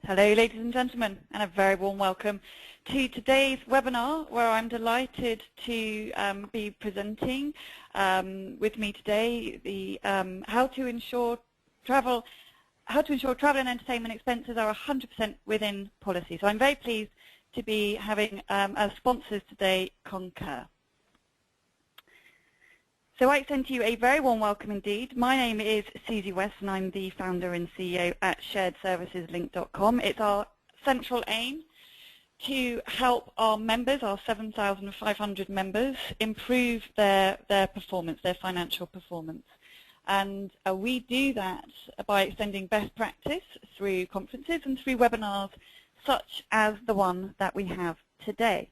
Hello, ladies and gentlemen, and a very warm welcome to today's webinar, where I'm delighted to be presenting with me today the how to ensure travel and entertainment expenses are 100% within policy. So I'm very pleased to be having as sponsors today Concur. So I extend to you a very warm welcome indeed. My name is Susie West and I'm the founder and CEO at sharedserviceslink.com. It's our central aim to help our members, our 7,500 members, improve their performance, their financial performance. And we do that by extending best practice through conferences and through webinars such as the one that we have today.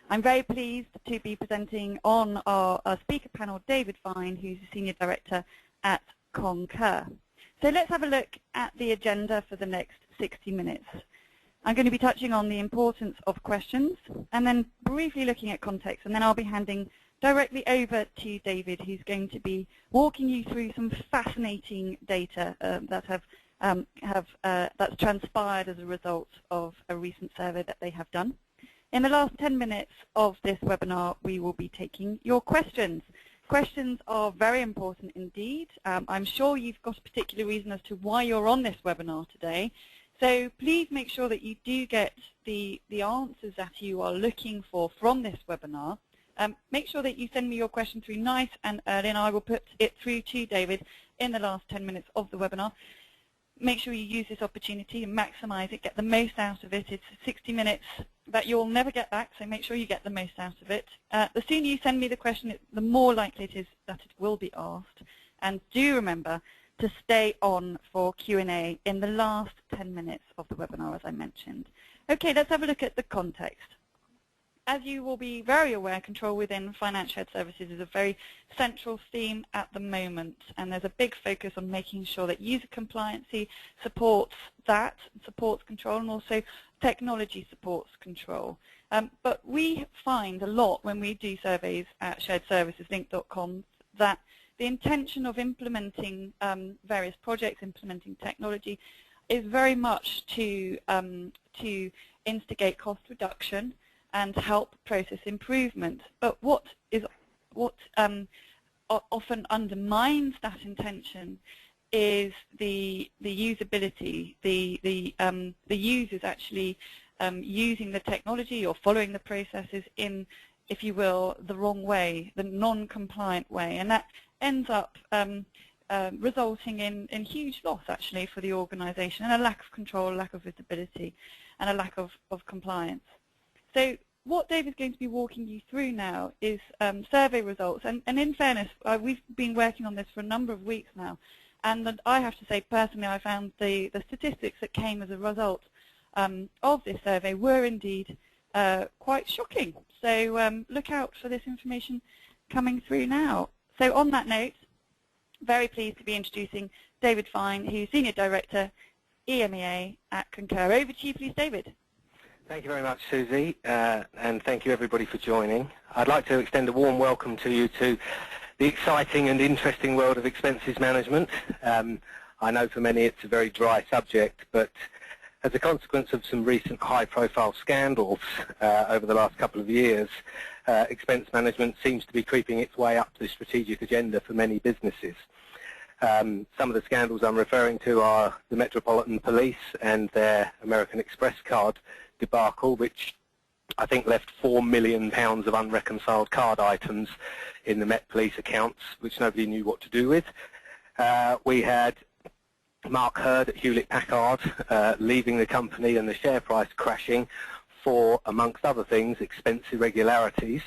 I'm very pleased to be presenting on our speaker panel David Fine, who's the Senior Director at Concur. So let's have a look at the agenda for the next 60 minutes. I'm going to be touching on the importance of questions and then briefly looking at context, and then I'll be handing directly over to David, who's going to be walking you through some fascinating data that's transpired as a result of a recent survey that they have done. In the last 10 minutes of this webinar, we will be taking your questions. Questions are very important indeed. I'm sure you've got a particular reason as to why you're on this webinar today. So please make sure that you do get the answers that you are looking for from this webinar. Make sure that you send me your question through nice and early, and I will put it through to David in the last 10 minutes of the webinar. Make sure you use this opportunity and maximize it, get the most out of it. It's 60 minutes that you'll never get back, so make sure you get the most out of it. The sooner you send me the question, the more likely it is that it will be asked. And do remember to stay on for Q&A in the last 10 minutes of the webinar, as I mentioned. Okay, let's have a look at the context. As you will be very aware, control within financial shared services is a very central theme at the moment, and there's a big focus on making sure that user compliancy supports that, supports control, and also technology supports control. But we find a lot when we do surveys at sharedserviceslink.com that the intention of implementing various projects, implementing technology, is very much to instigate cost reduction and help process improvement. But what often undermines that intention is the usability, the users actually using the technology or following the processes in, if you will, the wrong way, the non-compliant way, and that ends up resulting in huge loss actually for the organisation, and a lack of control, a lack of visibility, and a lack of compliance. So what David's going to be walking you through now is survey results. And in fairness, we've been working on this for a number of weeks now. And I have to say, personally, I found the statistics that came as a result of this survey were indeed quite shocking. So look out for this information coming through now. So on that note, very pleased to be introducing David Fine, who's Senior Director, EMEA at Concur. Over to you, please, David. Thank you very much, Susie, and thank you everybody for joining. I'd like to extend a warm welcome to you to the exciting and interesting world of expenses management. I know for many it's a very dry subject, but as a consequence of some recent high-profile scandals over the last couple of years, expense management seems to be creeping its way up the strategic agenda for many businesses. Some of the scandals I'm referring to are the Metropolitan Police and their American Express card debacle, which I think left £4 million of unreconciled card items in the Met Police accounts, which nobody knew what to do with. We had Mark Hurd at Hewlett-Packard leaving the company and the share price crashing for, amongst other things, expense irregularities.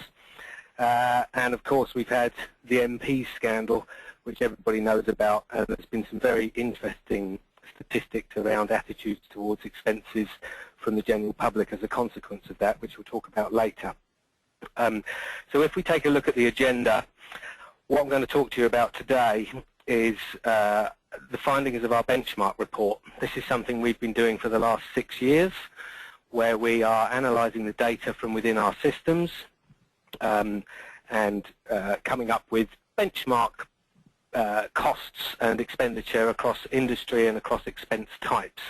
And of course we've had the MP scandal, which everybody knows about, and there's been some very interesting statistics around attitudes towards expenses from the general public as a consequence of that, which we'll talk about later. So if we take a look at the agenda, what I'm going to talk to you about today is the findings of our benchmark report. This is something we've been doing for the last 6 years, where we are analysing the data from within our systems and coming up with benchmark costs and expenditure across industry and across expense types.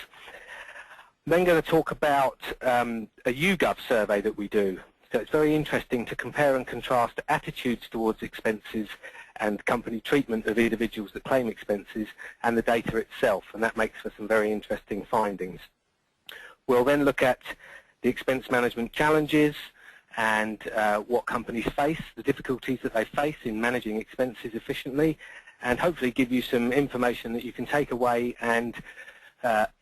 then going to talk about a YouGov survey that we do. So it's very interesting to compare and contrast attitudes towards expenses and company treatment of individuals that claim expenses and the data itself, and that makes for some very interesting findings. We'll then look at the expense management challenges and what companies face, the difficulties that they face in managing expenses efficiently, and hopefully give you some information that you can take away, and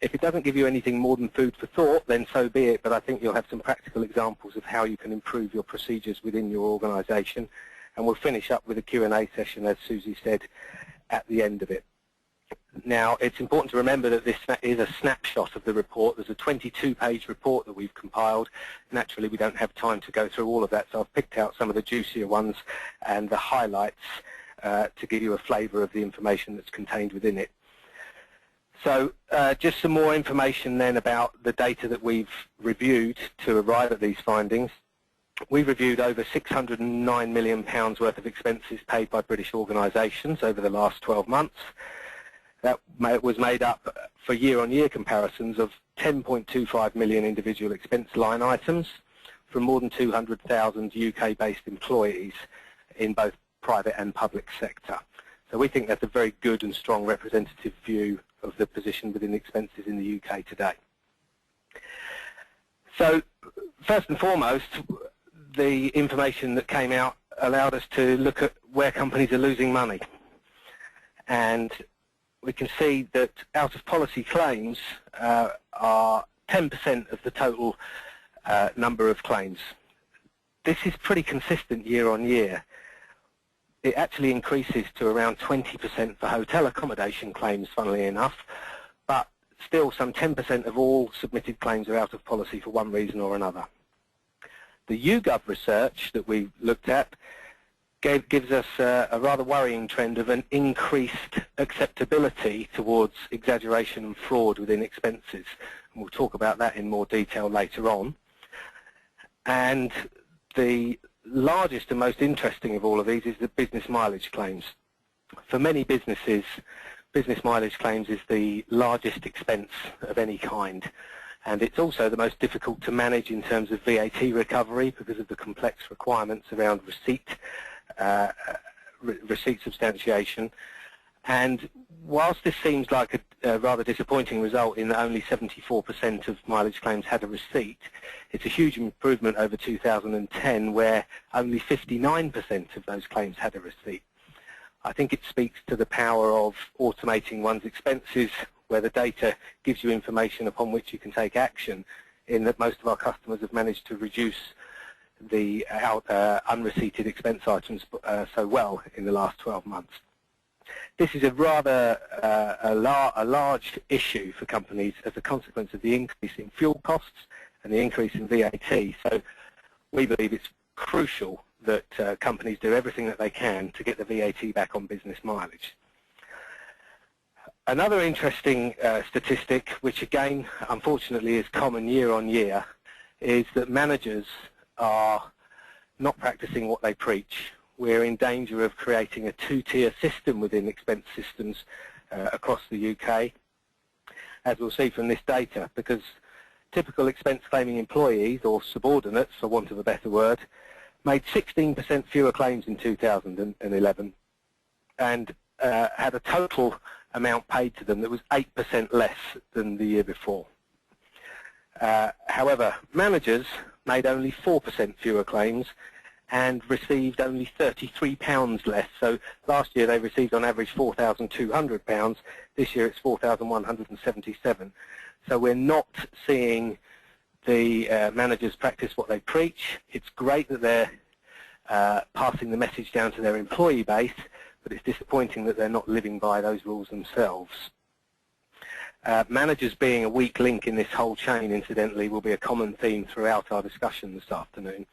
if it doesn't give you anything more than food for thought, then so be it, but I think you'll have some practical examples of how you can improve your procedures within your organisation, and we'll finish up with a Q&A session, as Susie said, at the end of it. Now, it's important to remember that this is a snapshot of the report. There's a 22-page report that we've compiled. Naturally, we don't have time to go through all of that, so I've picked out some of the juicier ones and the highlights to give you a flavour of the information that's contained within it. So just some more information then about the data that we've reviewed to arrive at these findings. We've reviewed over £609 million worth of expenses paid by British organisations over the last 12 months. That was made up for year-on-year comparisons of 10.25 million individual expense line items from more than 200,000 UK-based employees in both private and public sector. So we think that's a very good and strong representative view of the position within expenses in the UK today. So first and foremost, the information that came out allowed us to look at where companies are losing money. And we can see that out-of-policy claims are 10% of the total number of claims. This is pretty consistent year on year. It actually increases to around 20% for hotel accommodation claims, funnily enough, but still some 10% of all submitted claims are out of policy for one reason or another. The YouGov research that we looked at gives us a rather worrying trend of an increased acceptability towards exaggeration and fraud within expenses. And we'll talk about that in more detail later on. And the largest and most interesting of all of these is the business mileage claims. For many businesses, business mileage claims is the largest expense of any kind, and it's also the most difficult to manage in terms of VAT recovery because of the complex requirements around receipt substantiation. And whilst this seems like a rather disappointing result in that only 74% of mileage claims had a receipt, it's a huge improvement over 2010 where only 59% of those claims had a receipt. I think it speaks to the power of automating one's expenses where the data gives you information upon which you can take action, in that most of our customers have managed to reduce the unreceipted expense items so well in the last 12 months. This is a rather a large issue for companies as a consequence of the increase in fuel costs and the increase in VAT. So we believe it's crucial that companies do everything that they can to get the VAT back on business mileage. Another interesting statistic, which again unfortunately is common year on year, is that managers are not practicing what they preach. We're in danger of creating a two-tier system within expense systems across the UK, as we'll see from this data, because typical expense claiming employees, or subordinates for want of a better word, made 16% fewer claims in 2011 and had a total amount paid to them that was 8% less than the year before. However, managers made only 4% fewer claims and received only £33 less. So last year they received on average £4,200. This year it's £4,177. So we're not seeing the managers practice what they preach. It's great that they're passing the message down to their employee base, but it's disappointing that they're not living by those rules themselves. Managers being a weak link in this whole chain, incidentally, will be a common theme throughout our discussion this afternoon,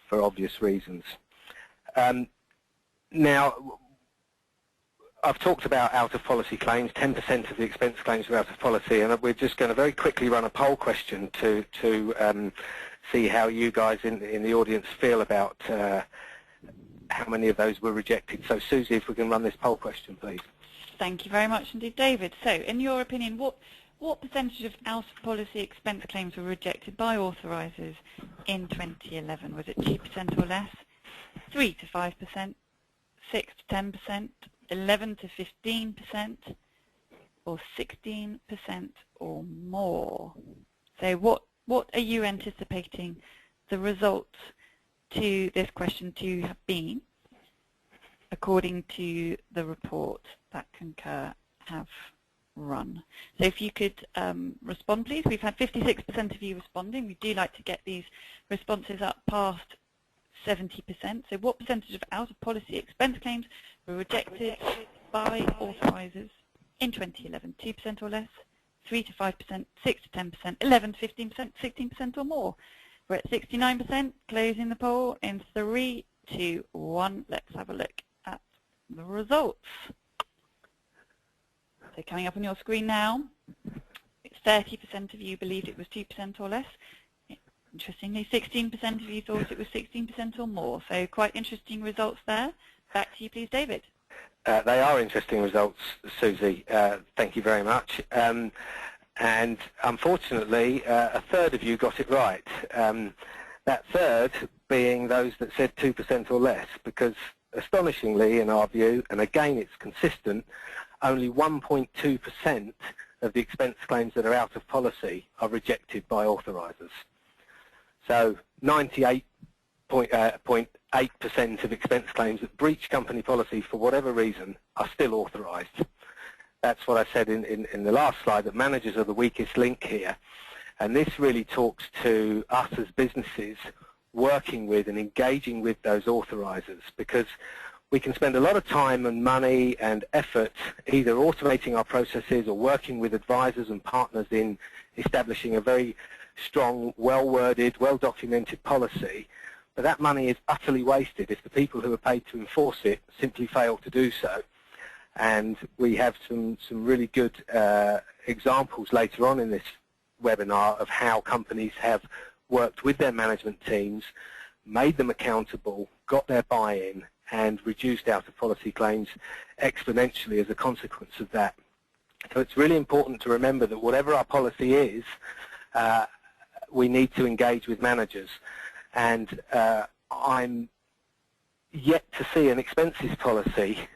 for obvious reasons. Now, I've talked about out-of-policy claims. 10% of the expense claims are out of policy, and we're just going to very quickly run a poll question to see how you guys in the audience feel about how many of those were rejected. So, Susie, if we can run this poll question, please. Thank you very much indeed, David. So, in your opinion, what What percentage of out-of-policy expense claims were rejected by authorisers in 2011? Was it 2% or less, 3 to 5%, 6 to 10%, 11 to 15%, or 16% or more? So what are you anticipating the results to this question to have been, according to the report that Concur have run? So if you could respond, please. We've had 56% of you responding. We do like to get these responses up past 70%. So what percentage of out-of-policy expense claims were rejected by authorisers in 2011? 2% or less, 3 to 5%, 6 to 10%, 11 to 15%, 16% or more. We're at 69%, closing the poll in 3, 2, 1. Let's have a look at the results. So coming up on your screen now, 30% of you believed it was 2% or less. Interestingly, 16% of you thought it was 16% or more. So quite interesting results there. Back to you, please, David. They are interesting results, Susie. Thank you very much. And unfortunately, a third of you got it right. That third being those that said 2% or less, because astonishingly, in our view, and again it's consistent, only 1.2% of the expense claims that are out of policy are rejected by authorisers. So 98.8% of expense claims that breach company policy for whatever reason are still authorised. That's what I said in the last slide, that managers are the weakest link here. And this really talks to us as businesses working with and engaging with those authorisers, because we can spend a lot of time and money and effort either automating our processes or working with advisors and partners in establishing a very strong, well-worded, well-documented policy, but that money is utterly wasted if the people who are paid to enforce it simply fail to do so. And we have some really good examples later on in this webinar of how companies have worked with their management teams, made them accountable, got their buy-in, and reduced out-of-policy claims exponentially as a consequence of that. So it's really important to remember that whatever our policy is, we need to engage with managers. And I'm yet to see an expenses policy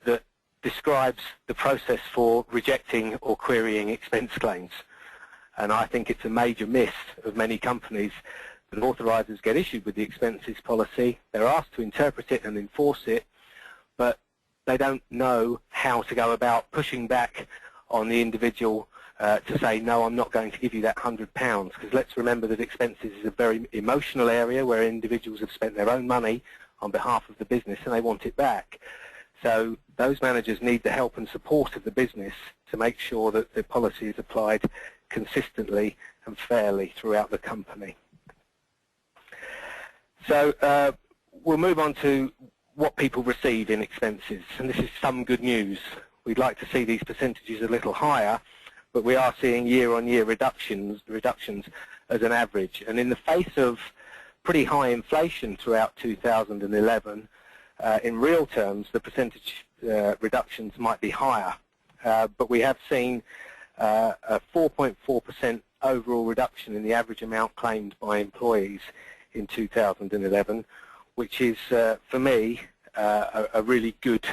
that describes the process for rejecting or querying expense claims. And I think it's a major miss of many companies that authorisers get issued with the expenses policy. They're asked to interpret it and enforce it, but they don't know how to go about pushing back on the individual to say, no, I'm not going to give you that £100, because let's remember that expenses is a very emotional area where individuals have spent their own money on behalf of the business and they want it back. So those managers need the help and support of the business to make sure that the policy is applied consistently and fairly throughout the company. So we'll move on to what people receive in expenses, and this is some good news. We'd like to see these percentages a little higher, but we are seeing year-on-year reductions as an average. And in the face of pretty high inflation throughout 2011, in real terms, the percentage reductions might be higher. But we have seen a 4.4% overall reduction in the average amount claimed by employees in 2011, which is, for me, a really good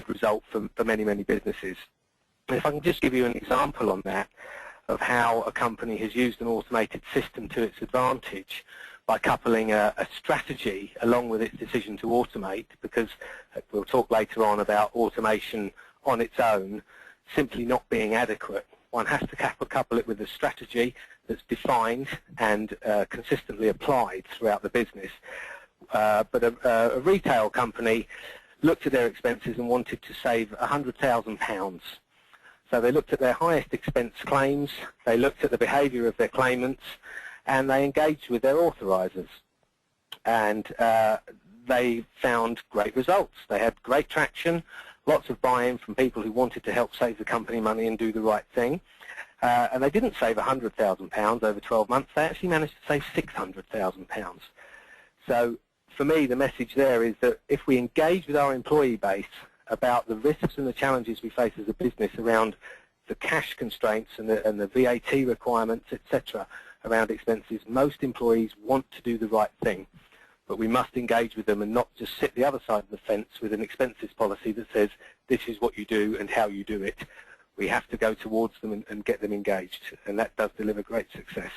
result for many, many businesses. And if I can just give you an example on that of how a company has used an automated system to its advantage by coupling a strategy along with its decision to automate, because we'll talk later on about automation on its own simply not being adequate. One has to couple it with a strategy that's defined and consistently applied throughout the business. But a retail company looked at their expenses and wanted to save £100,000. So they looked at their highest expense claims, they looked at the behaviour of their claimants, and they engaged with their authorisers. And they found great results. They had great traction, lots of buy-in from people who wanted to help save the company money and do the right thing. And they didn't save £100,000 over 12 months, they actually managed to save £600,000. So for me, the message there is that if we engage with our employee base about the risks and the challenges we face as a business around the cash constraints and the VAT requirements, etc., around expenses, most employees want to do the right thing. But we must engage with them and not just sit the other side of the fence with an expenses policy that says this is what you do and how you do it. We have to go towards them and get them engaged, and that does deliver great success.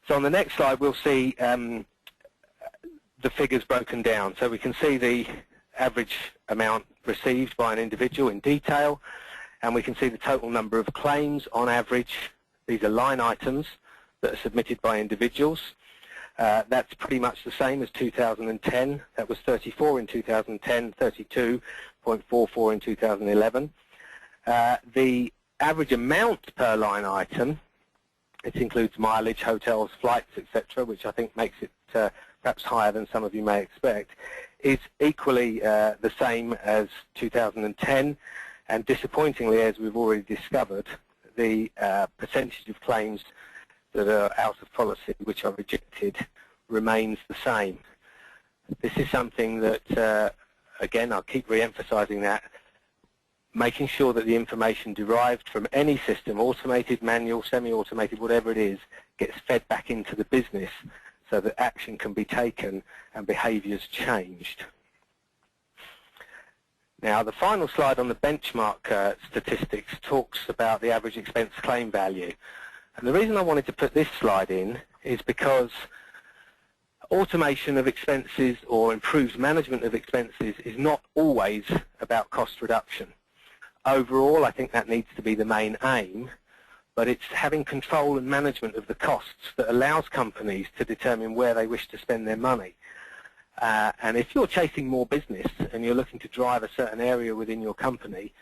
So on the next slide we'll see the figures broken down. So we can see the average amount received by an individual in detail, and we can see the total number of claims on average. These are line items that are submitted by individuals. That's pretty much the same as 2010. That was 34 in 2010, 32.44 in 2011. The average amount per line item, it includes mileage, hotels, flights, etc., which I think makes it perhaps higher than some of you may expect, is equally the same as 2010, and disappointingly, as we've already discovered, the percentage of claims that are out of policy, which are rejected, remains the same. This is something that, again, I'll keep re-emphasising that, making sure that the information derived from any system, automated, manual, semi-automated, whatever it is, gets fed back into the business so that action can be taken and behaviours changed. Now, the final slide on the benchmark statistics talks about the average expense claim value. And the reason I wanted to put this slide in is because automation of expenses or improved management of expenses is not always about cost reduction. Overall, I think that needs to be the main aim, but it's having control and management of the costs that allows companies to determine where they wish to spend their money. And if you're chasing more business and you're looking to drive a certain area within your company,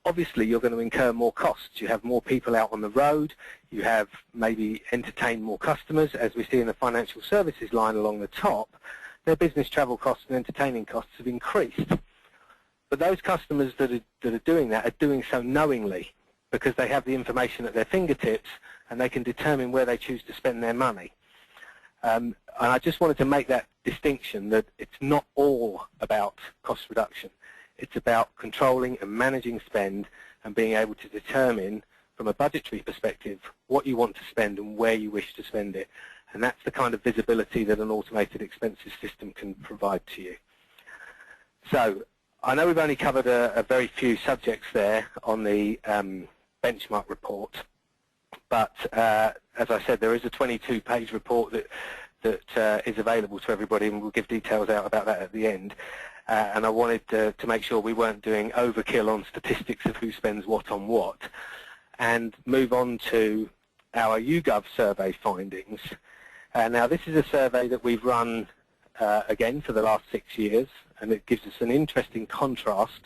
obviously you're going to incur more costs. You have more people out on the road, you have maybe entertained more customers, as we see in the financial services line along the top. Their business travel costs and entertaining costs have increased. But those customers that are doing that are doing so knowingly, because they have the information at their fingertips and they can determine where they choose to spend their money. And I just wanted to make that distinction that it's not all about cost reduction. It's about controlling and managing spend and being able to determine from a budgetary perspective what you want to spend and where you wish to spend it. And that's the kind of visibility that an automated expenses system can provide to you. So I know we've only covered a very few subjects there on the benchmark report, but as I said, there is a 22-page report that is available to everybody, and we'll give details out about that at the end. And I wanted to make sure we weren't doing overkill on statistics of who spends what on what, and move on to our YouGov survey findings. Now, this is a survey that we've run again for the last 6 years, and it gives us an interesting contrast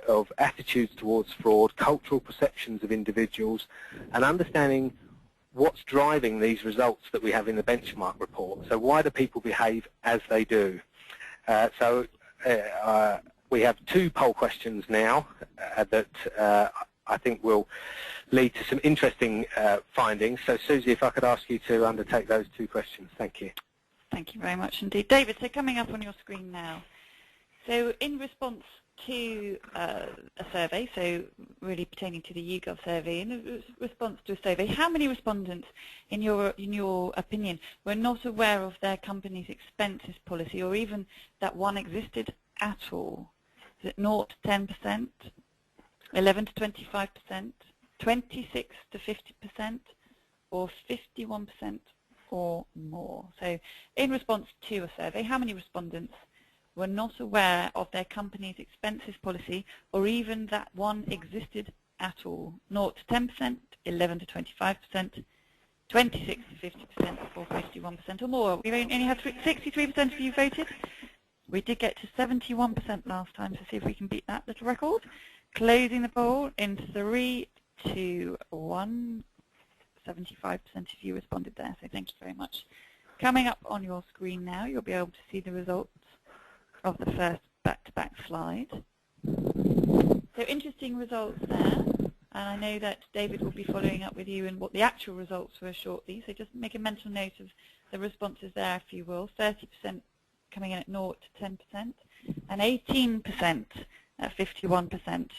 of attitudes towards fraud, cultural perceptions of individuals, and understanding what's driving these results that we have in the benchmark report. So why do people behave as they do? So we have 2 poll questions now that I think will lead to some interesting findings. So Susie, if I could ask you to undertake those 2 questions. Thank you. Thank you very much indeed. David, so coming up on your screen now. So in response to a survey, so really pertaining to the YouGov survey, in response to a survey, how many respondents, in your opinion, were not aware of their company's expenses policy, or even that one existed at all? Is it 0 to 10%, 11 to 25%, 26 to 50%, or 51% or more? So in response to a survey, how many respondents were not aware of their company's expenses policy, or even that one existed at all? 0 to 10%, 11 to 25%, 26 to 50%, or 51% or more. We only had 63% of you voted. We did get to 71% last time, so see if we can beat that little record. Closing the poll in 3, 2, 1. 75% of you responded there, so thank you very much. Coming up on your screen now, you'll be able to see the results of the first back-to-back slide. So interesting results there, and I know that David will be following up with you and what the actual results were shortly, so just make a mental note of the responses there, if you will. 30% coming in at 0 to 10%, and 18% at 51%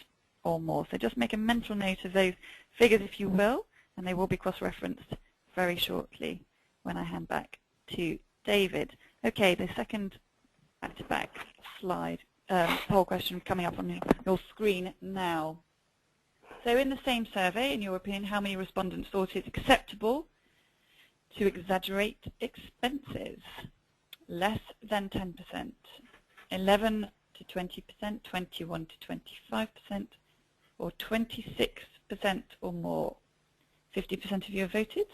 or more. So just make a mental note of those figures, if you will, and they will be cross-referenced very shortly when I hand back to David. Okay, the second back-to-back slide poll question coming up on your screen now. So in the same survey, in your opinion, how many respondents thought it acceptable to exaggerate expenses? Less than 10%, 11 to 20%, 21 to 25%, or 26% or more. 50% of you have voted.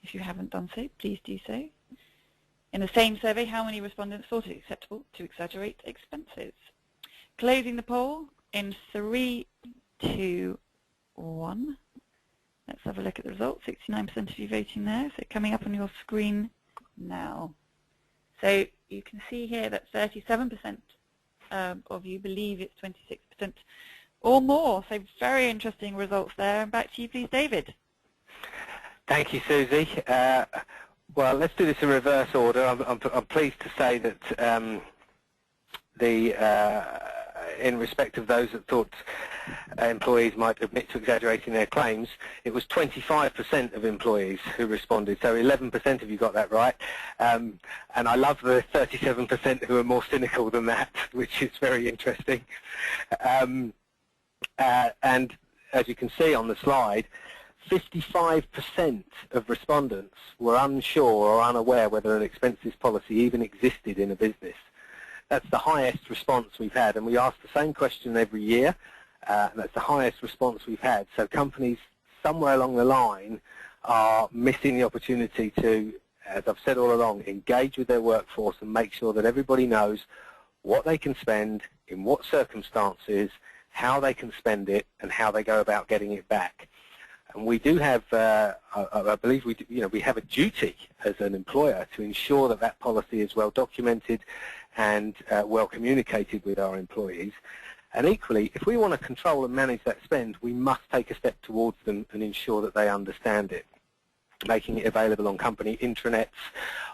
If you haven't done so, please do so. In the same survey, how many respondents thought it acceptable to exaggerate expenses? Closing the poll in 3, 2, 1. Let's have a look at the results. 69% of you voting there. So coming up on your screen now. So you can see here that 37% of you believe it's 26% or more. So very interesting results there. And back to you, please, David. Thank you, Susie. Well, let's do this in reverse order. I'm pleased to say that in respect of those that thought employees might admit to exaggerating their claims, it was 25% of employees who responded. So 11% of you got that right. And I love the 37% who are more cynical than that, which is very interesting. And as you can see on the slide, 55% of respondents were unsure or unaware whether an expenses policy even existed in a business. That's the highest response we've had, and we ask the same question every year, and that's the highest response we've had. So companies somewhere along the line are missing the opportunity to, as I've said all along, engage with their workforce and make sure that everybody knows what they can spend, in what circumstances, how they can spend it, and how they go about getting it back. And we do have, I believe we have a duty as an employer to ensure that that policy is well documented and well communicated with our employees. And equally, if we want to control and manage that spend, we must take a step towards them and ensure that they understand it, making it available on company intranets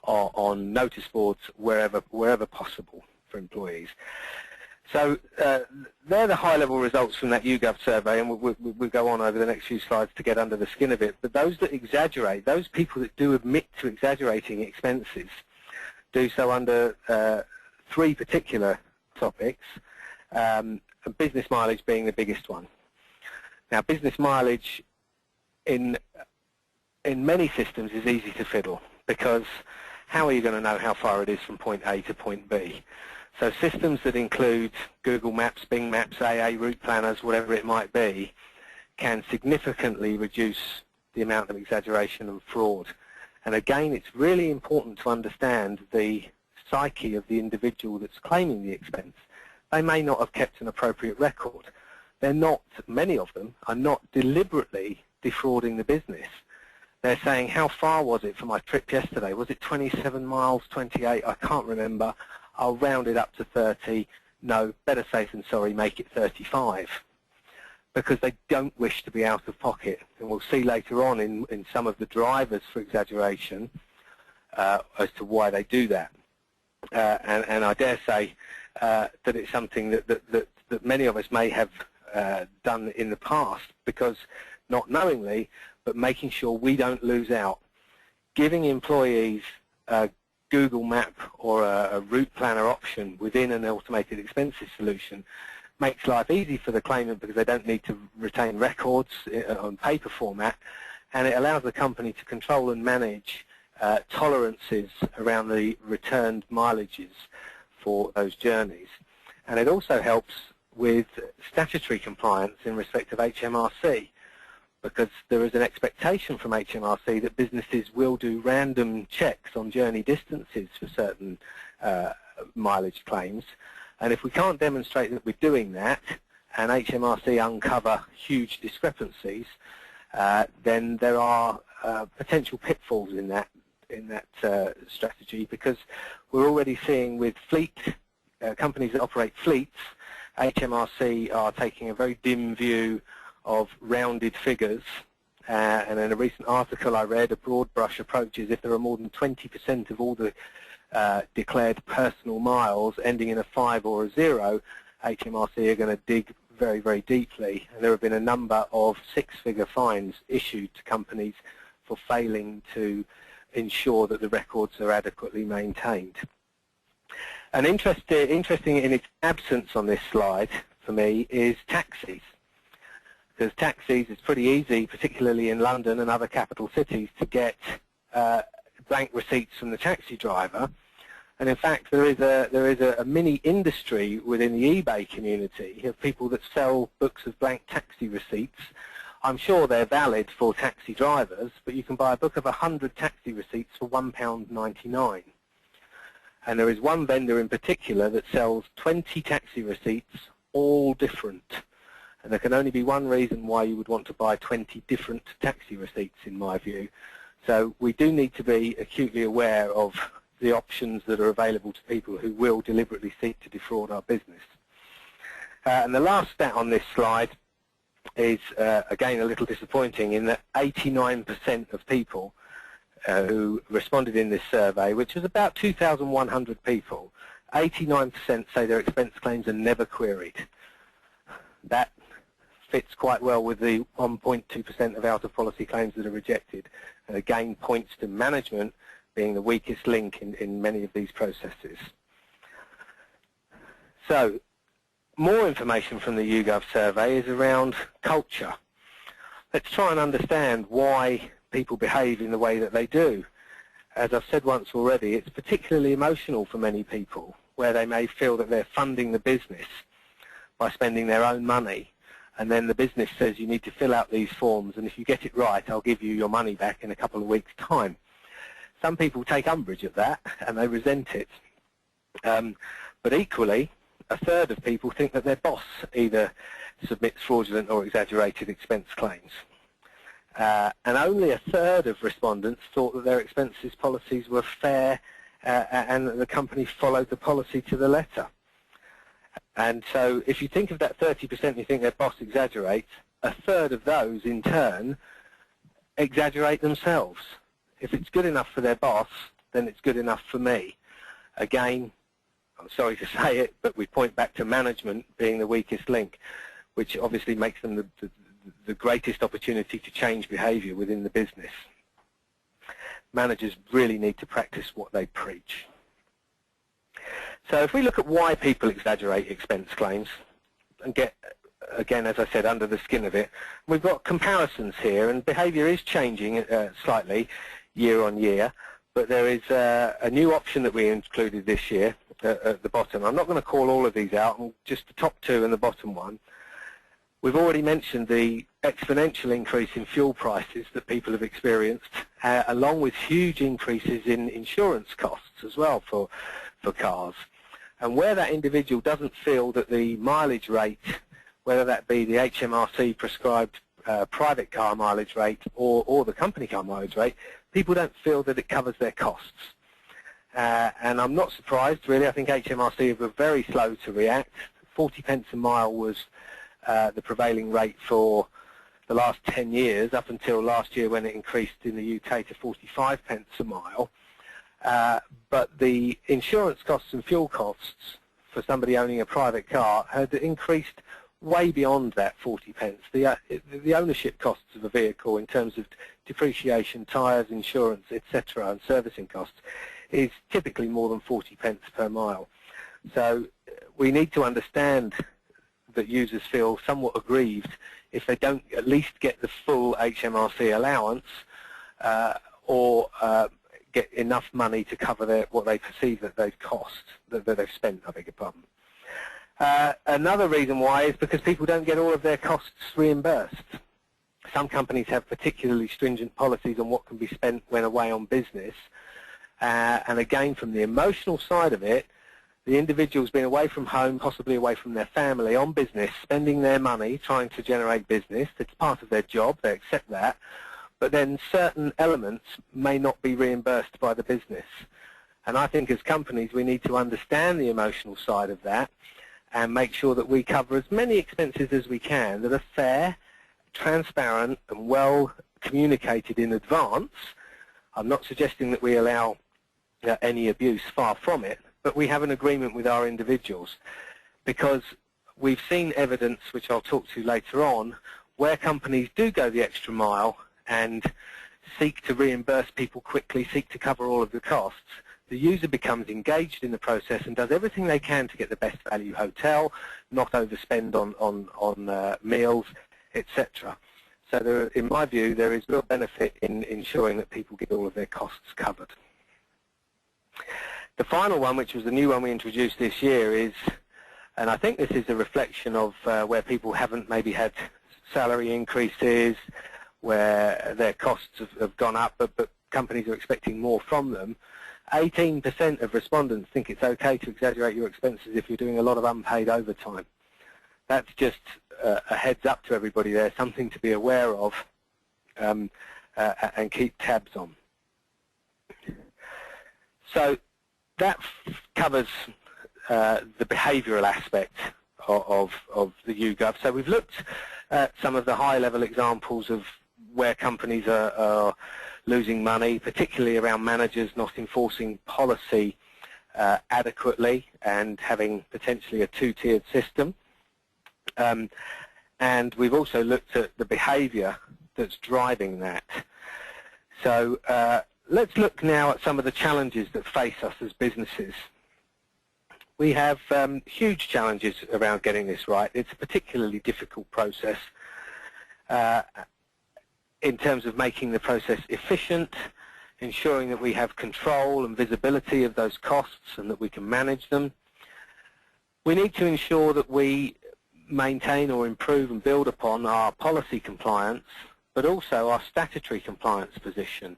or on notice boards wherever possible for employees. So they're the high-level results from that YouGov survey, and we'll go on over the next few slides to get under the skin of it. But those that exaggerate, those people that do admit to exaggerating expenses, do so under 3 particular topics, business mileage being the biggest one. Now, business mileage in many systems is easy to fiddle, because how are you going to know how far it is from point A to point B? So systems that include Google Maps, Bing Maps, AA, route planners, whatever it might be, can significantly reduce the amount of exaggeration and fraud. And again, it's really important to understand the psyche of the individual that's claiming the expense. They may not have kept an appropriate record. They're not, many of them are not deliberately defrauding the business. They're saying, how far was it for my trip yesterday? Was it 27 miles, 28? I can't remember. I'll round it up to 30. No, better safe than sorry, make it 35. Because they don't wish to be out of pocket. And we'll see later on in some of the drivers for exaggeration as to why they do that. And I dare say that it's something that many of us may have done in the past, because not knowingly, but making sure we don't lose out. Giving employees a Google Map or a route planner option within an automated expenses solution makes life easy for the claimant, because they don't need to retain records on paper format, and it allows the company to control and manage tolerances around the returned mileages for those journeys. And it also helps with statutory compliance in respect of HMRC, because there is an expectation from HMRC that businesses will do random checks on journey distances for certain mileage claims. And if we can't demonstrate that we're doing that, and HMRC uncover huge discrepancies, then there are potential pitfalls in that strategy, because we're already seeing with fleet companies that operate fleets, HMRC are taking a very dim view of rounded figures, and in a recent article I read, a broad brush approach is if there are more than 20% of all the declared personal miles ending in a 5 or a 0, HMRC are going to dig very, very deeply, and there have been a number of six-figure fines issued to companies for failing to ensure that the records are adequately maintained. And interesting in its absence on this slide for me is taxis, because taxis is pretty easy, particularly in London and other capital cities, to get blank receipts from the taxi driver. And in fact, there is a mini industry within the eBay community of people that sell books of blank taxi receipts. I'm sure they're valid for taxi drivers, but you can buy a book of 100 taxi receipts for £1.99. And there is one vendor in particular that sells 20 taxi receipts, all different. And there can only be one reason why you would want to buy 20 different taxi receipts, in my view. So we do need to be acutely aware of the options that are available to people who will deliberately seek to defraud our business. And the last stat on this slide is, again, a little disappointing in that 89% of people who responded in this survey, which was about 2,100 people, 89% say their expense claims are never queried. That fits quite well with the 1.2% of out-of-policy claims that are rejected, and again points to management being the weakest link in many of these processes. So, more information from the YouGov survey is around culture. Let's try and understand why people behave in the way that they do. As I've said once already, it's particularly emotional for many people, where they may feel that they're funding the business by spending their own money, and then the business says you need to fill out these forms, and if you get it right, I'll give you your money back in a couple of weeks' time. Some people take umbrage at that, and they resent it. But equally, a third of people think that their boss either submits fraudulent or exaggerated expense claims. And only a third of respondents thought that their expenses policies were fair and that the company followed the policy to the letter. And so if you think of that 30% who think their boss exaggerates, a third of those in turn exaggerate themselves. If it's good enough for their boss, then it's good enough for me. Again, I'm sorry to say it, but we point back to management being the weakest link, which obviously makes them the greatest opportunity to change behaviour within the business. Managers really need to practice what they preach. So if we look at why people exaggerate expense claims and get, again, as I said, under the skin of it, we've got comparisons here, and behaviour is changing slightly year on year, but there is a new option that we included this year at the bottom. I'm not going to call all of these out, just the top two and the bottom one. We've already mentioned the exponential increase in fuel prices that people have experienced, along with huge increases in insurance costs as well for cars. And where that individual doesn't feel that the mileage rate, whether that be the HMRC prescribed private car mileage rate or the company car mileage rate, people don't feel that it covers their costs. And I'm not surprised, really. I think HMRC were very slow to react. 40 pence a mile was the prevailing rate for the last 10 years, up until last year when it increased in the UK to 45 pence a mile. But the insurance costs and fuel costs for somebody owning a private car had increased way beyond that 40 pence. The ownership costs of a vehicle in terms of depreciation, tyres, insurance, etc., and servicing costs is typically more than 40 pence per mile. So we need to understand that users feel somewhat aggrieved if they don't at least get the full HMRC allowance or get enough money to cover what they perceive that they've they've spent, I beg your pardon. Another reason why is because people don't get all of their costs reimbursed. Some companies have particularly stringent policies on what can be spent when away on business. And again, from the emotional side of it, the individual's been away from home, possibly away from their family, on business, spending their money, trying to generate business. It's part of their job, they accept that. But then certain elements may not be reimbursed by the business. And I think as companies we need to understand the emotional side of that and make sure that we cover as many expenses as we can that are fair, transparent and well communicated in advance. I'm not suggesting that we allow any abuse, far from it, but we have an agreement with our individuals, because we've seen evidence, which I'll talk to later on, where companies do go the extra mile and seek to reimburse people quickly, seek to cover all of the costs. The user becomes engaged in the process and does everything they can to get the best value hotel, not overspend on meals, etc. So there, in my view, there is real benefit in ensuring that people get all of their costs covered. The final one, which was the new one we introduced this year, is, and I think this is a reflection of where people haven't maybe had salary increases, where their costs have gone up, but companies are expecting more from them. 18% of respondents think it's okay to exaggerate your expenses if you're doing a lot of unpaid overtime. That's just a heads up to everybody there, something to be aware of and keep tabs on. So that covers the behavioural aspect of the YouGov. So we've looked at some of the high-level examples of where companies are losing money, particularly around managers not enforcing policy adequately and having potentially a two-tiered system. And we've also looked at the behaviour that's driving that. So let's look now at some of the challenges that face us as businesses. We have huge challenges around getting this right. It's a particularly difficult process in terms of making the process efficient, ensuring that we have control and visibility of those costs and that we can manage them. We need to ensure that we maintain or improve and build upon our policy compliance, but also our statutory compliance position.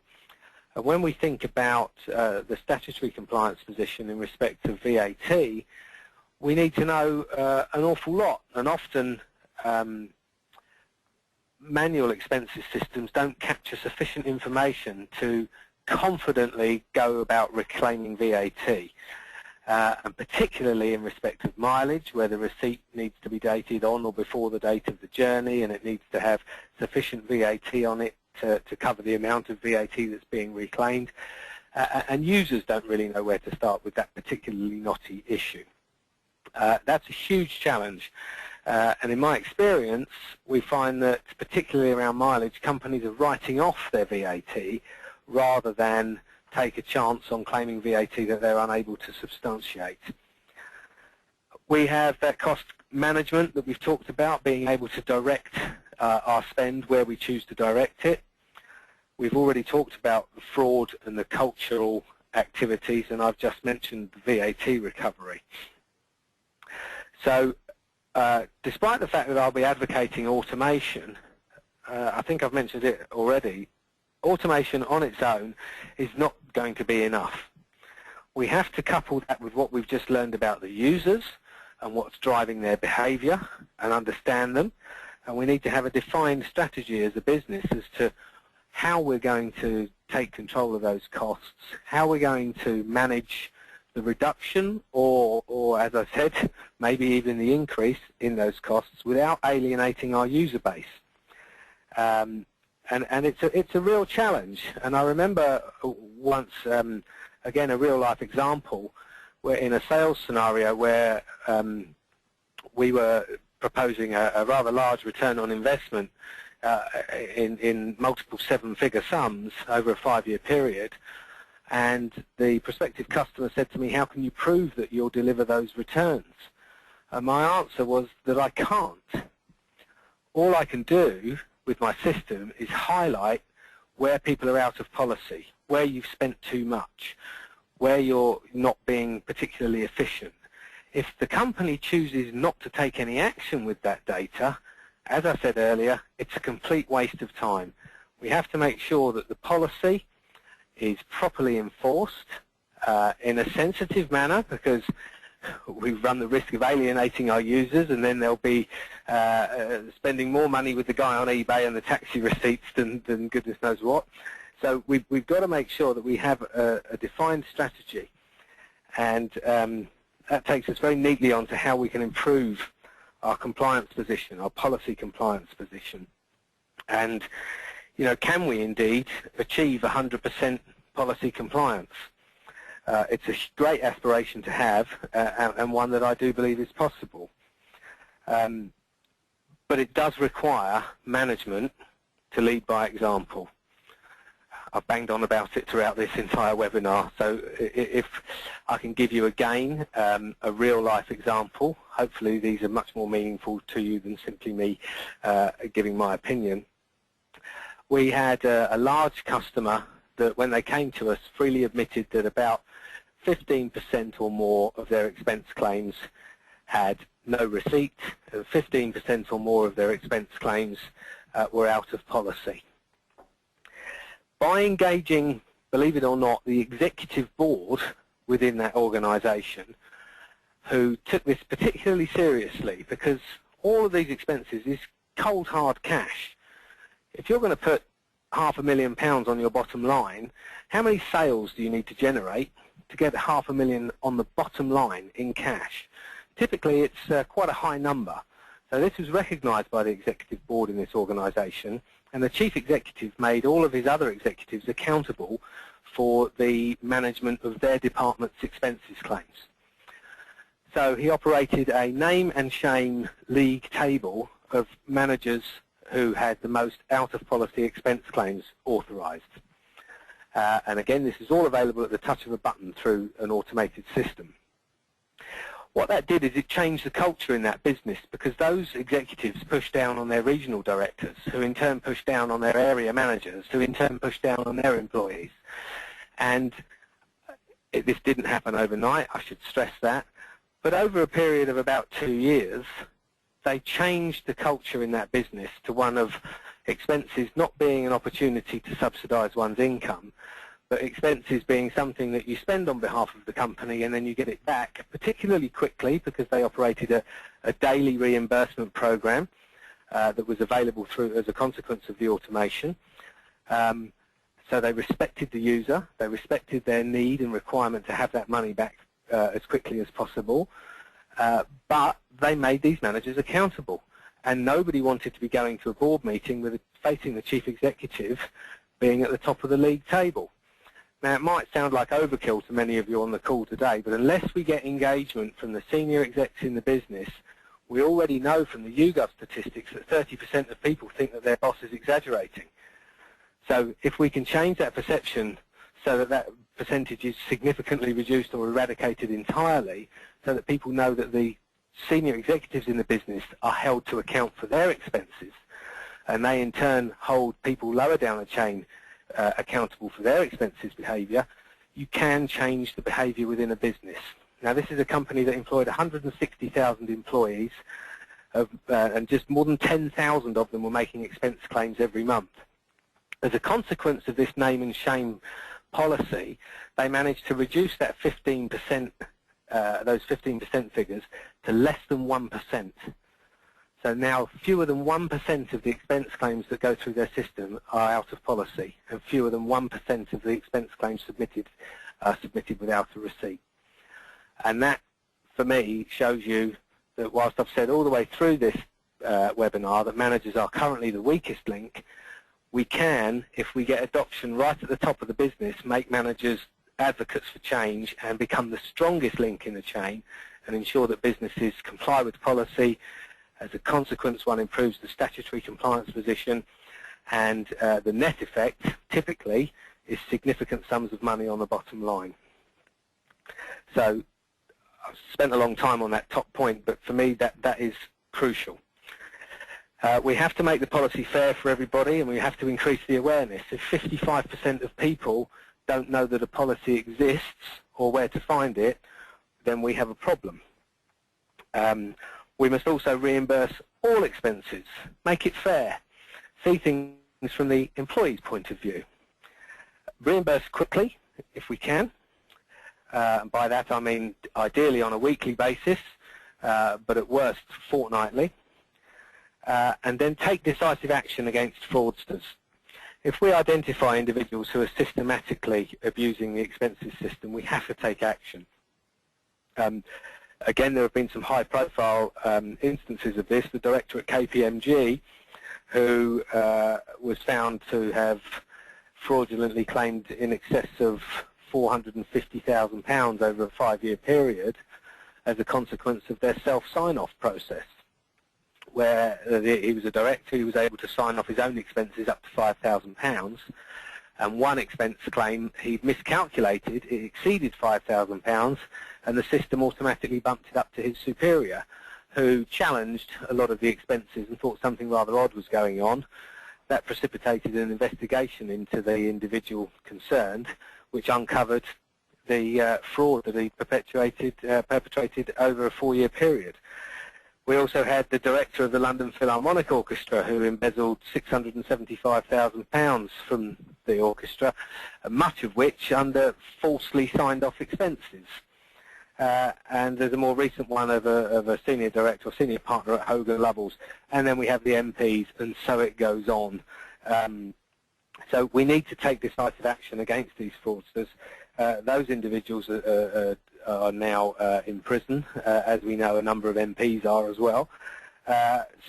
And when we think about the statutory compliance position in respect of VAT, we need to know an awful lot, and often manual expenses systems don't capture sufficient information to confidently go about reclaiming VAT. And particularly in respect of mileage, where the receipt needs to be dated on or before the date of the journey, and it needs to have sufficient VAT on it to cover the amount of VAT that's being reclaimed. And users don't really know where to start with that particularly knotty issue. That's a huge challenge. And in my experience, we find that particularly around mileage, companies are writing off their VAT rather than take a chance on claiming VAT that they're unable to substantiate. We have that cost management that we've talked about, being able to direct our spend where we choose to direct it. We've already talked about the fraud and the cultural activities, and I've just mentioned the VAT recovery. So despite the fact that I'll be advocating automation, I think I've mentioned it already, automation on its own is not going to be enough. We have to couple that with what we've just learned about the users and what's driving their behaviour and understand them. And we need to have a defined strategy as a business as to how we're going to take control of those costs, how we're going to manage the reduction or as I said, maybe even the increase in those costs without alienating our user base. And it's a real challenge. And I remember once, again, a real-life example where in a sales scenario where we were proposing a rather large return on investment in multiple seven-figure sums over a 5-year period. And the prospective customer said to me, how can you prove that you'll deliver those returns? And my answer was that I can't. All I can do with my system is highlight where people are out of policy, where you've spent too much, where you're not being particularly efficient. If the company chooses not to take any action with that data, as I said earlier, it's a complete waste of time. We have to make sure that the policy is properly enforced in a sensitive manner, because we run the risk of alienating our users, and then they'll be spending more money with the guy on eBay and the taxi receipts than goodness knows what. So we've got to make sure that we have a defined strategy, and that takes us very neatly on to how we can improve our compliance position, our policy compliance position. And you know, can we indeed achieve 100% policy compliance? It's a great aspiration to have, and one that I do believe is possible. But it does require management to lead by example. I've banged on about it throughout this entire webinar, so if I can give you again a real-life example, hopefully these are much more meaningful to you than simply me giving my opinion. We had a large customer that when they came to us freely admitted that about 15% or more of their expense claims had no receipt, and 15% or more of their expense claims were out of policy. By engaging, believe it or not, the executive board within that organisation, who took this particularly seriously, because all of these expenses is cold hard cash. If you're going to put £500,000 on your bottom line, how many sales do you need to generate to get £500,000 on the bottom line in cash? Typically it's quite a high number. So this was recognised by the executive board in this organisation, and the chief executive made all of his other executives accountable for the management of their department's expenses claims. So he operated a name and shame league table of managers who had the most out-of-policy expense claims authorised. And again, this is all available at the touch of a button through an automated system. What that did is it changed the culture in that business, because those executives pushed down on their regional directors, who in turn pushed down on their area managers, who in turn pushed down on their employees. And this didn't happen overnight, I should stress that, but over a period of about 2 years, they changed the culture in that business to one of expenses not being an opportunity to subsidise one's income, but expenses being something that you spend on behalf of the company and then you get it back particularly quickly, because they operated a daily reimbursement program that was available through as a consequence of the automation. So they respected the user, they respected their need and requirement to have that money back as quickly as possible, but they made these managers accountable, and nobody wanted to be going to a board meeting with facing the chief executive being at the top of the league table. Now, it might sound like overkill to many of you on the call today, but unless we get engagement from the senior execs in the business, we already know from the YouGov statistics that 30% of people think that their boss is exaggerating. So if we can change that perception so that that percentage is significantly reduced or eradicated entirely, so that people know that the senior executives in the business are held to account for their expenses, and they in turn hold people lower down the chain accountable for their expenses behaviour, you can change the behaviour within a business. Now, this is a company that employed 160,000 employees, and just more than 10,000 of them were making expense claims every month. As a consequence of this name and shame policy, they managed to reduce that 15%, those 15% figures, to less than 1%. So now fewer than 1% of the expense claims that go through their system are out of policy, and fewer than 1% of the expense claims submitted are submitted without a receipt. And that, for me, shows you that whilst I've said all the way through this webinar that managers are currently the weakest link, we can, if we get adoption right at the top of the business, make managers advocates for change and become the strongest link in the chain and ensure that businesses comply with policy. As a consequence, one improves the statutory compliance position, and the net effect, typically, is significant sums of money on the bottom line. So I've spent a long time on that top point, but for me that is crucial. We have to make the policy fair for everybody, and we have to increase the awareness. If 55% of people don't know that a policy exists or where to find it, then we have a problem. We must also reimburse all expenses, make it fair, see things from the employee's point of view. Reimburse quickly, if we can. And by that I mean ideally on a weekly basis, but at worst fortnightly. And then take decisive action against fraudsters. If we identify individuals who are systematically abusing the expenses system, we have to take action. Again, there have been some high-profile instances of this. The director at KPMG, who was found to have fraudulently claimed in excess of £450,000 over a 5-year period as a consequence of their self-sign-off process. where he was a director, he was able to sign off his own expenses up to £5,000, and one expense claim he'd miscalculated, it exceeded £5,000, and the system automatically bumped it up to his superior, who challenged a lot of the expenses and thought something rather odd was going on. That precipitated an investigation into the individual concerned, which uncovered the fraud that he perpetrated over a 4-year period. We also had the director of the London Philharmonic Orchestra who embezzled £675,000 from the orchestra, much of which under falsely signed off expenses. And there's a more recent one of a senior director or senior partner at Hogan Lovells, and then we have the MPs, and so it goes on. So we need to take decisive action against these fraudsters. Those individuals are now in prison, as we know a number of MPs are as well.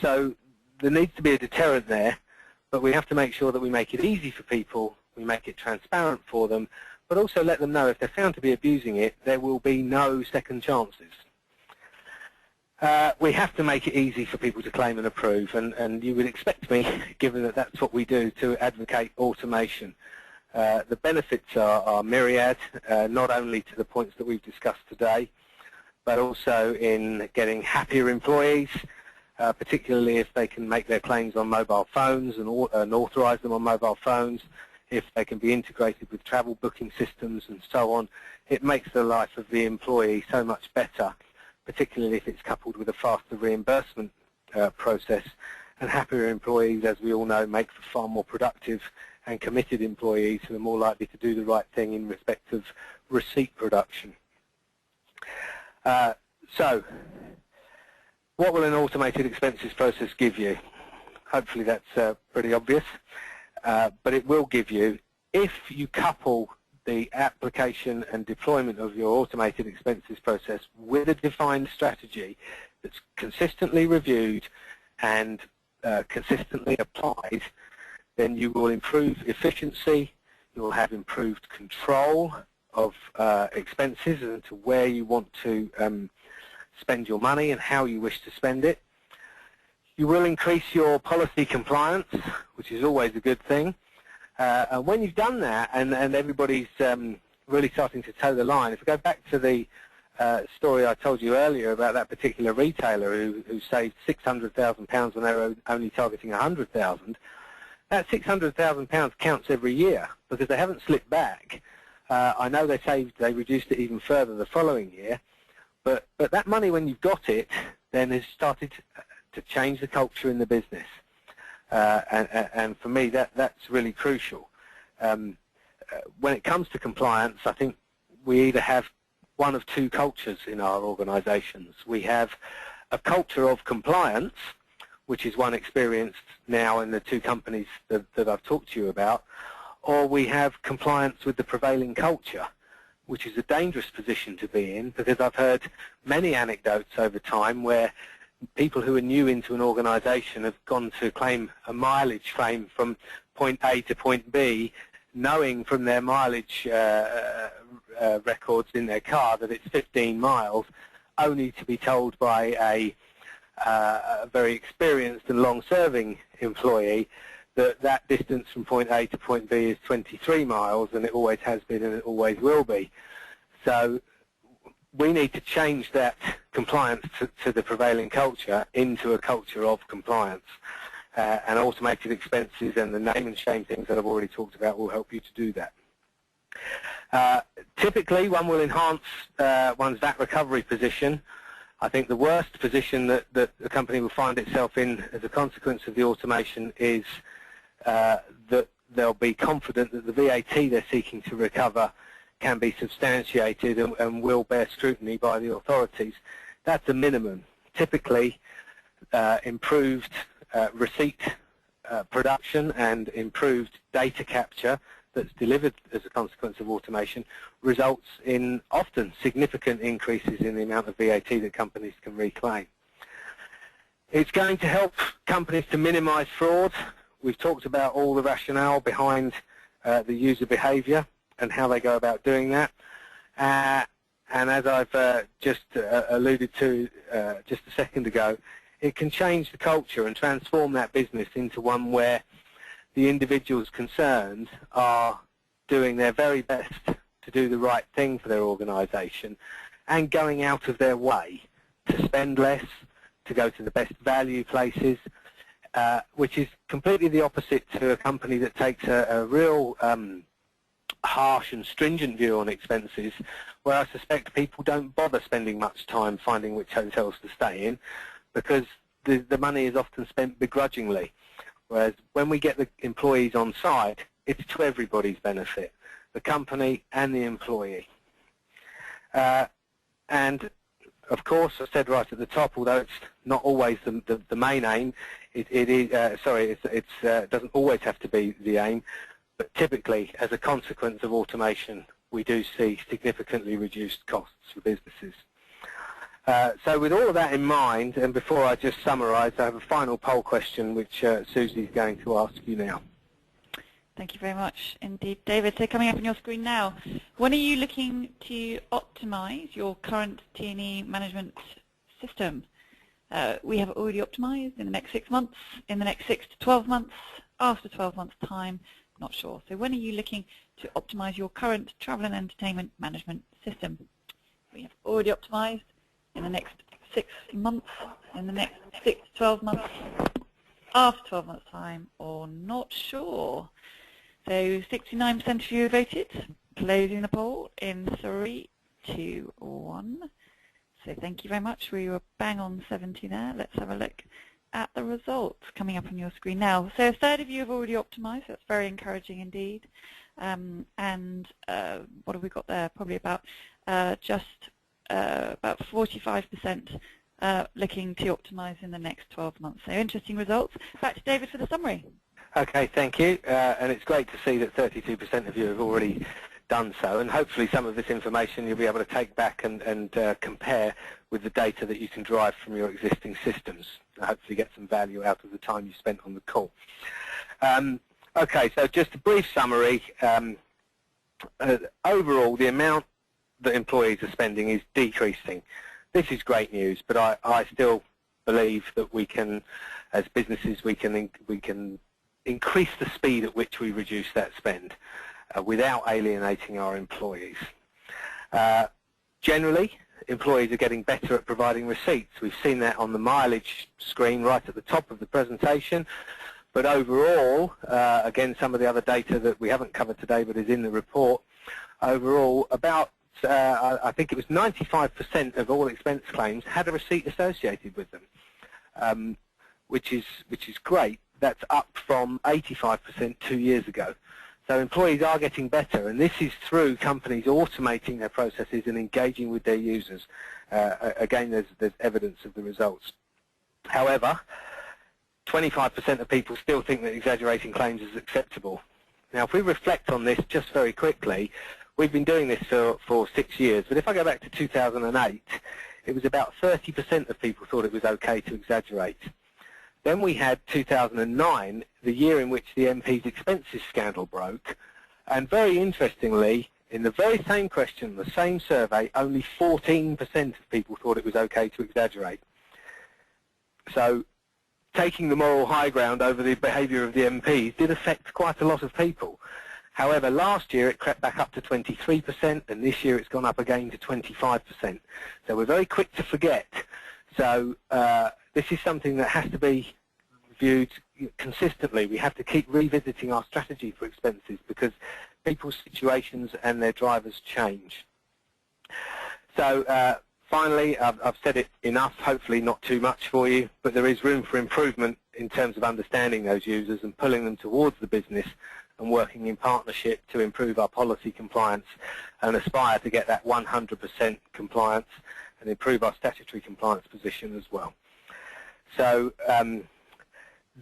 So there needs to be a deterrent there, but we have to make sure that we make it easy for people, we make it transparent for them, but also let them know if they're found to be abusing it, there will be no second chances. We have to make it easy for people to claim and approve, and you would expect me, given that that's what we do, to advocate automation. The benefits are myriad, not only to the points that we've discussed today, but also in getting happier employees, particularly if they can make their claims on mobile phones and authorise them on mobile phones, if they can be integrated with travel booking systems and so on. It makes the life of the employee so much better, particularly if it's coupled with a faster reimbursement process. And happier employees, as we all know, make for far more productive and committed employees who are more likely to do the right thing in respect of receipt production. So, what will an automated expenses process give you? Hopefully that's pretty obvious, but it will give you, if you couple the application and deployment of your automated expenses process with a defined strategy that's consistently reviewed and consistently applied, then you will improve efficiency, you will have improved control of expenses and to where you want to spend your money and how you wish to spend it. You will increase your policy compliance, which is always a good thing. And when you've done that and everybody's really starting to toe the line, if we go back to the story I told you earlier about that particular retailer who saved £600,000 when they were only targeting £100,000, that £600,000 counts every year because they haven't slipped back. I know they reduced it even further the following year, but that money, when you've got it, then has started to change the culture in the business. And for me, that's really crucial. When it comes to compliance, I think we either have one of two cultures in our organisations. We have a culture of compliance, which is one experienced now in the two companies that I've talked to you about, or we have compliance with the prevailing culture, which is a dangerous position to be in, because I've heard many anecdotes over time where people who are new into an organisation have gone to claim a mileage claim from point A to point B, knowing from their mileage records in their car that it's 15 miles, only to be told by a very experienced and long-serving employee that distance from point A to point B is 23 miles, and it always has been and it always will be. So we need to change that compliance to the prevailing culture into a culture of compliance. And automated expenses and the name and shame things that I've already talked about will help you to do that. Typically, one will enhance one's VAT recovery position. I think the worst position that the company will find itself in as a consequence of the automation is that they'll be confident that the VAT they're seeking to recover can be substantiated and will bear scrutiny by the authorities. That's a minimum. Typically, improved receipt production and improved data capture that's delivered as a consequence of automation results in often significant increases in the amount of VAT that companies can reclaim. It's going to help companies to minimize fraud. We've talked about all the rationale behind the user behavior and how they go about doing that. And as I've just alluded to just a second ago, it can change the culture and transform that business into one where the individuals concerned are doing their very best to do the right thing for their organisation and going out of their way to spend less, to go to the best value places, which is completely the opposite to a company that takes a real harsh and stringent view on expenses, where I suspect people don't bother spending much time finding which hotels to stay in because the money is often spent begrudgingly. Whereas when we get the employees on side, it's to everybody's benefit, the company and the employee. And of course, I said right at the top, although it's not always the main aim, it doesn't always have to be the aim, but typically, as a consequence of automation, we do see significantly reduced costs for businesses. So with all of that in mind, and before I just summarise, I have a final poll question which Susie is going to ask you now. Thank you very much indeed, David. So coming up on your screen now, when are you looking to optimise your current T&E management system? We have already optimised in the next 6 months, in the next 6 to 12 months, after 12 months' time, not sure. So when are you looking to optimise your current travel and entertainment management system? We have already optimised in the next 6 months, in the next 6 to 12 months, after 12 months' time, or not sure. So 69% of you voted, closing the poll in 3, 2, 1. So thank you very much. We were bang on 70 there. Let's have a look at the results coming up on your screen now. So a third of you have already optimised. That's very encouraging indeed. And what have we got there? Probably about just about 45% looking to optimise in the next 12 months. So interesting results. Back to David for the summary. Okay, thank you. And it's great to see that 32% of you have already done so, and hopefully some of this information you'll be able to take back and compare with the data that you can derive from your existing systems, and hopefully get some value out of the time you spent on the call. Okay, so just a brief summary. Overall, the amount that employees are spending is decreasing. This is great news, but I still believe that we can, as businesses, we can increase the speed at which we reduce that spend without alienating our employees. Generally, employees are getting better at providing receipts. We've seen that on the mileage screen right at the top of the presentation. But overall, again, some of the other data that we haven't covered today but is in the report, overall, about I think it was 95% of all expense claims had a receipt associated with them, which is great. That's up from 85% 2 years ago. So employees are getting better, and this is through companies automating their processes and engaging with their users. Again, there's evidence of the results. However, 25% of people still think that exaggerating claims is acceptable. Now, if we reflect on this just very quickly, we've been doing this for 6 years, but if I go back to 2008, it was about 30% of people thought it was okay to exaggerate. Then we had 2009, the year in which the MP's expenses scandal broke, and very interestingly, in the very same question, the same survey, only 14% of people thought it was okay to exaggerate. So taking the moral high ground over the behaviour of the MPs did affect quite a lot of people. However, last year it crept back up to 23%, and this year it's gone up again to 25%. So we're very quick to forget. So this is something that has to be viewed consistently. We have to keep revisiting our strategy for expenses because people's situations and their drivers change. So finally, I've said it enough, hopefully not too much for you, but there is room for improvement in terms of understanding those users and pulling them towards the business and working in partnership to improve our policy compliance and aspire to get that 100% compliance and improve our statutory compliance position as well. So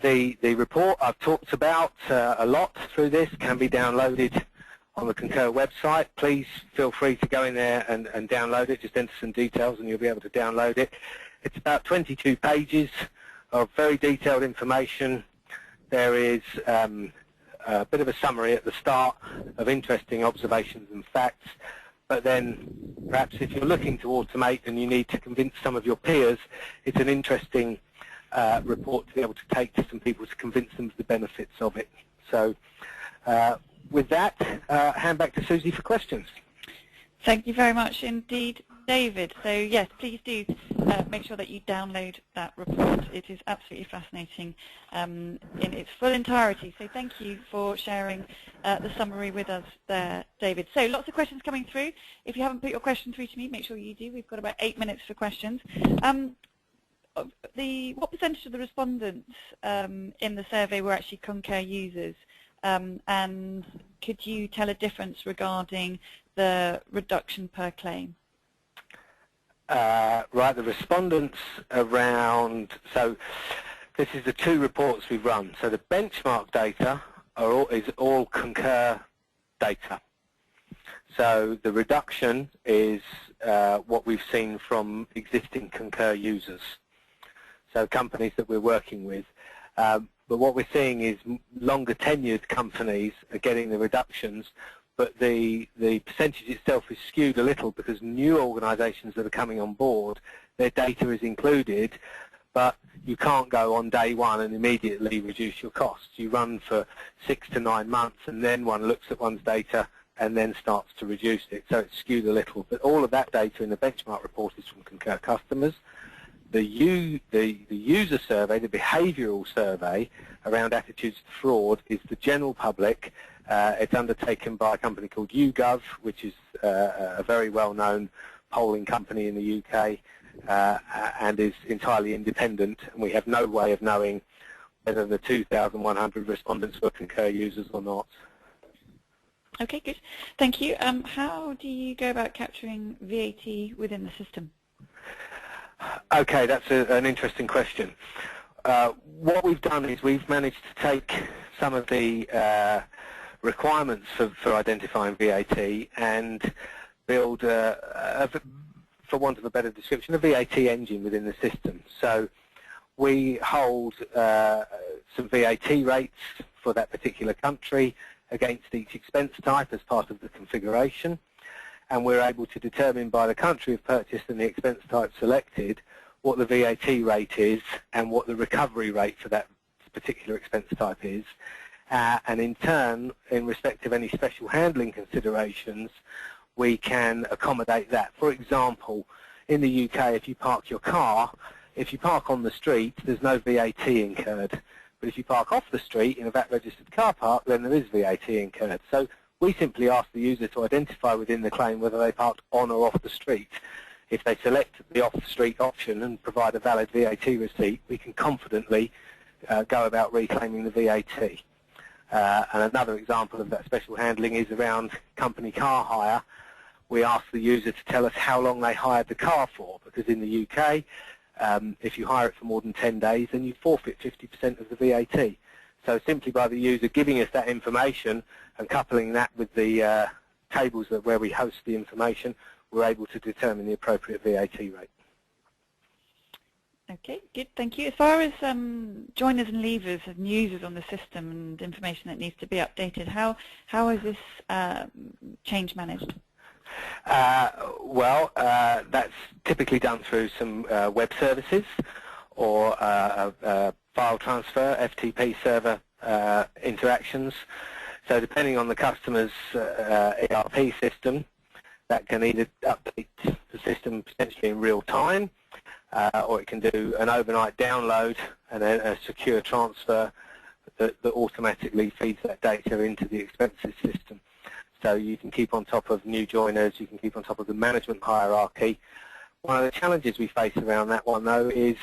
the report I've talked about a lot through this can be downloaded on the Concur website. Please feel free to go in there and download it. Just enter some details and you'll be able to download it. It's about 22 pages of very detailed information. There is a bit of a summary at the start of interesting observations and facts. But then perhaps if you're looking to automate and you need to convince some of your peers, it's an interesting report to be able to take to some people to convince them of the benefits of it. So with that, hand back to Susie for questions. Thank you very much indeed, David. So yes, please do make sure that you download that report. It is absolutely fascinating in its full entirety. So thank you for sharing the summary with us there, David. So lots of questions coming through. If you haven't put your question through to me, make sure you do. We've got about 8 minutes for questions. What percentage of the respondents in the survey were actually Concur users? And could you tell a difference regarding the reduction per claim? Right, the respondents around, so this is the 2 reports we've run. So the benchmark data is all Concur data. So the reduction is what we've seen from existing Concur users, so companies that we're working with. But what we're seeing is longer tenured companies are getting the reductions, but the percentage itself is skewed a little because new organisations that are coming on board, their data is included, but you can't go on day one and immediately reduce your costs. You run for 6 to 9 months, and then one looks at one's data and then starts to reduce it. So it's skewed a little. But all of that data in the benchmark report is from Concur customers. The user survey, the behavioural survey around attitudes to fraud, is the general public. It's undertaken by a company called YouGov, which is a very well-known polling company in the UK and is entirely independent. And we have no way of knowing whether the 2,100 respondents were Concur users or not. Okay, good. Thank you. How do you go about capturing VAT within the system? Okay, that's an interesting question. What we've done is we've managed to take some of the requirements for identifying VAT and build, for want of a better description, a VAT engine within the system. So we hold some VAT rates for that particular country against each expense type as part of the configuration, and we're able to determine by the country of purchase and the expense type selected what the VAT rate is and what the recovery rate for that particular expense type is. And in turn, in respect of any special handling considerations, we can accommodate that. For example, in the UK, if you park your car, if you park on the street, there's no VAT incurred. But if you park off the street in a VAT-registered car park, then there is VAT incurred. So we simply ask the user to identify within the claim whether they parked on or off the street. If they select the off-the-street option and provide a valid VAT receipt, we can confidently go about reclaiming the VAT. And another example of that special handling is around company car hire. We ask the user to tell us how long they hired the car for, because in the UK, if you hire it for more than 10 days, then you forfeit 50% of the VAT. So simply by the user giving us that information and coupling that with the tables where we host the information, we're able to determine the appropriate VAT rate. Okay, good, thank you. As far as joiners and leavers and users on the system and information that needs to be updated, how is this change managed? That's typically done through some web services or file transfer, FTP server interactions. So depending on the customer's ERP system, that can either update the system potentially in real time, or it can do an overnight download and then a secure transfer that automatically feeds that data into the expenses system. So you can keep on top of new joiners, you can keep on top of the management hierarchy. One of the challenges we face around that one, though, is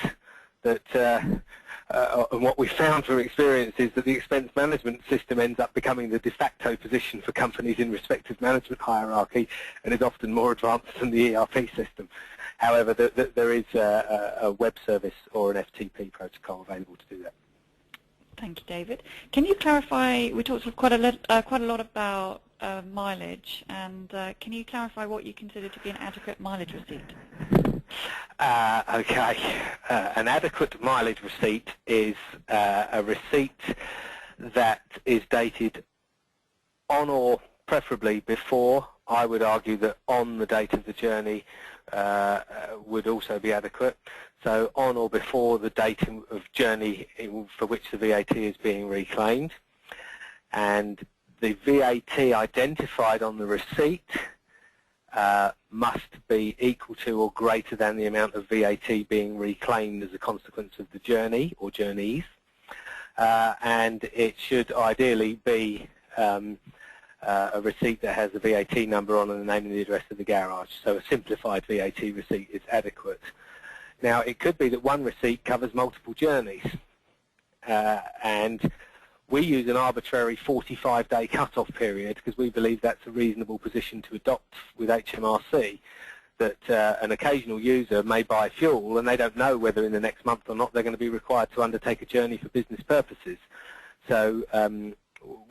that, and what we found from experience, is that the expense management system ends up becoming the de facto position for companies in respective management hierarchy and is often more advanced than the ERP system. However, there is a web service or an FTP protocol available to do that. Thank you, David. Can you clarify, we talked quite a lot about mileage, and can you clarify what you consider to be an adequate mileage receipt? Okay. An adequate mileage receipt is a receipt that is dated on or preferably before I would argue that on the date of the journey would also be adequate. So on or before the date of journey for which the VAT is being reclaimed. And the VAT identified on the receipt must be equal to or greater than the amount of VAT being reclaimed as a consequence of the journey or journeys. And it should ideally be a receipt that has a VAT number on and the name and the address of the garage. So a simplified VAT receipt is adequate. Now, it could be that one receipt covers multiple journeys. And we use an arbitrary 45-day cut-off period because we believe that's a reasonable position to adopt with HMRC, that an occasional user may buy fuel and they don't know whether in the next month or not they're going to be required to undertake a journey for business purposes. So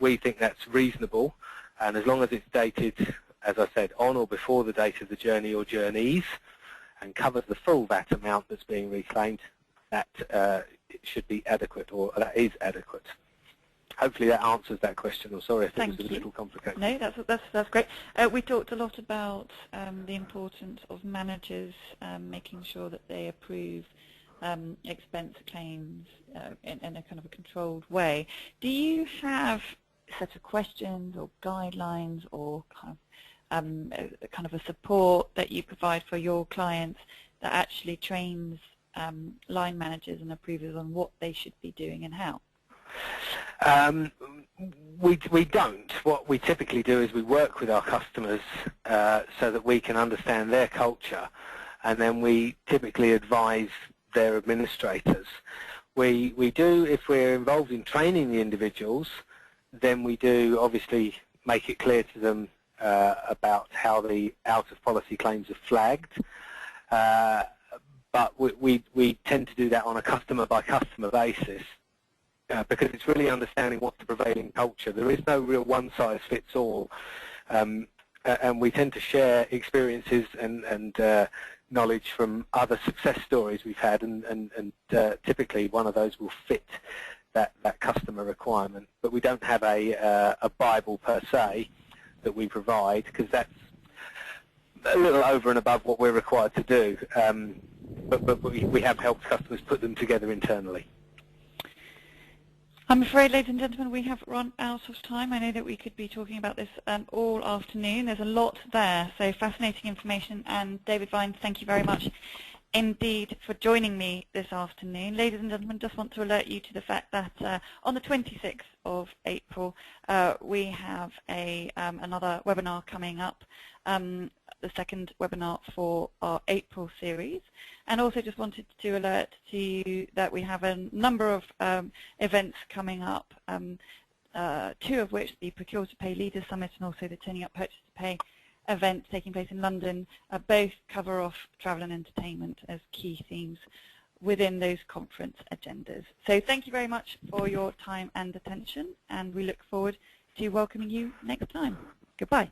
we think that's reasonable, and as long as it's dated, as I said, on or before the date of the journey or journeys and covers the full VAT amount that's being reclaimed, that it should be adequate, or that is adequate. Hopefully that answers that question, or sorry if it was a little complicated. No, that's great. We talked a lot about the importance of managers making sure that they approve expense claims in a kind of a controlled way. Do you have a set of questions or guidelines or kind of a support that you provide for your clients that actually trains line managers and approvers on what they should be doing and how? We don't. What we typically do is we work with our customers so that we can understand their culture, and then we typically advise their administrators. We do, if we're involved in training the individuals, then we do obviously make it clear to them about how the out-of-policy claims are flagged. But we tend to do that on a customer-by-customer basis. Because it's really understanding what's the prevailing culture. There is no real one-size-fits-all, and we tend to share experiences and knowledge from other success stories we've had, and typically one of those will fit that customer requirement. But we don't have a Bible per se that we provide, because that's a little over and above what we're required to do. But we have helped customers put them together internally. I'm afraid, ladies and gentlemen, we have run out of time. I know that we could be talking about this all afternoon. There's a lot there, so fascinating information. And David Vines, thank you very much indeed for joining me this afternoon. Ladies and gentlemen, just want to alert you to the fact that on the 26th of April, we have another webinar coming up, the second webinar for our April series. And also just wanted to alert to you that we have a number of events coming up, two of which, the Procure to Pay Leaders Summit and also the Turning Up Purchase to Pay event taking place in London, both cover off travel and entertainment as key themes within those conference agendas. So thank you very much for your time and attention, and we look forward to welcoming you next time. Goodbye.